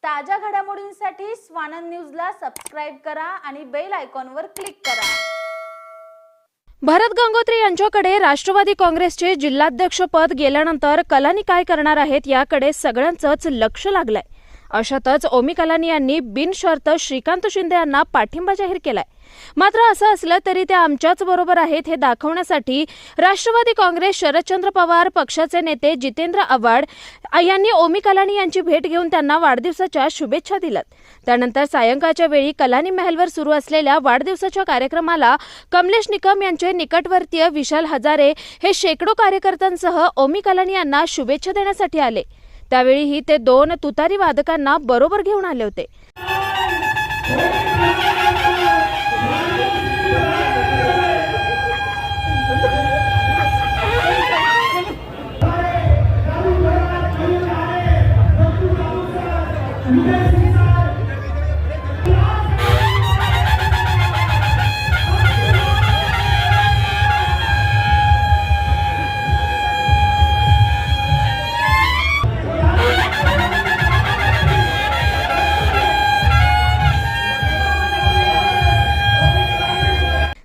ताज्या घडामोडींसाठी स्वानंद न्यूजला सबस्क्राइब करा आणि बेल आयकॉनवर क्लिक करा। भरत गंगोत्री यांच्याकडे राष्ट्रवादी काँग्रेसचे जिल्हाध्यक्ष पद गेल्यानंतर कलानी काय करणार आहेत याकडे सगळ्यांचंच लक्ष लागलंय। अशातच ओमी कलानी यांनी बिनशर्त श्रीकांत शिंदे यांना पाठिंबा जाहीर केलाय। मात्र असं असलं तरी ते आमच्याच बरोबर आहेत हे दाखवण्यासाठी राष्ट्रवादी काँग्रेस शरदचंद्र पवार पक्षाचे नेते जितेंद्र आव्हाड यांनी ओमी कलानी यांची भेट घेऊन त्यांना वाढदिवसाच्या शुभेच्छा दिल्यात। त्यानंतर सायंकाळच्या वेळी कलानी महलवर सुरू असलेल्या वाढदिवसाच्या कार्यक्रमाला कमलेश निकम यांचे निकटवर्तीय विशाल हजारे हे शेकडो कार्यकर्त्यांसह ओमी कलानी यांना शुभेच्छा देण्यासाठी आले। त्यावेळीही ते दोन तुतारी वादकांना बरोबर घेऊन आले होते।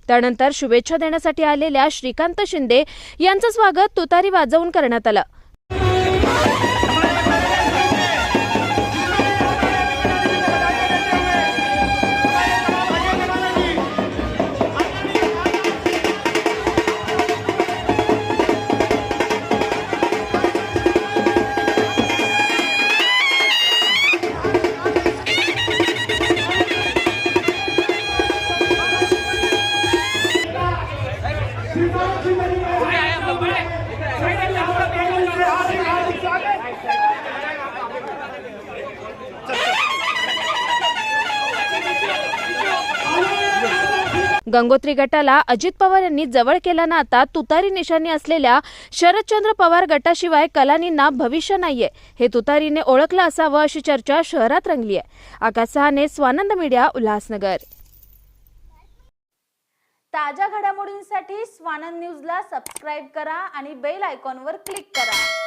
त्यानंतर शुभेच्छा देण्यासाठी आलेल्या श्रीकांत शिंदे यांचं स्वागत तुतारी वाजवून करण्यात आलं। गंगोत्री गटाला अजित पवार यांनी जवळ केल्यानं आता तुतारी निशाणी असलेल्या शरदचंद्र पवार गटाशिवाय कलानींना भविष्य नाहीये हे तुतारीने ओळखलं असावं अशी चर्चा शहरात रंगली आहे। आकाश सहाने, स्वानंद मीडिया, उल्हासनगर। ताज्या घडामोडींसाठी स्वानंद न्यूजला सबस्क्राइब करा आणि बेल आयकॉनवर क्लिक करा।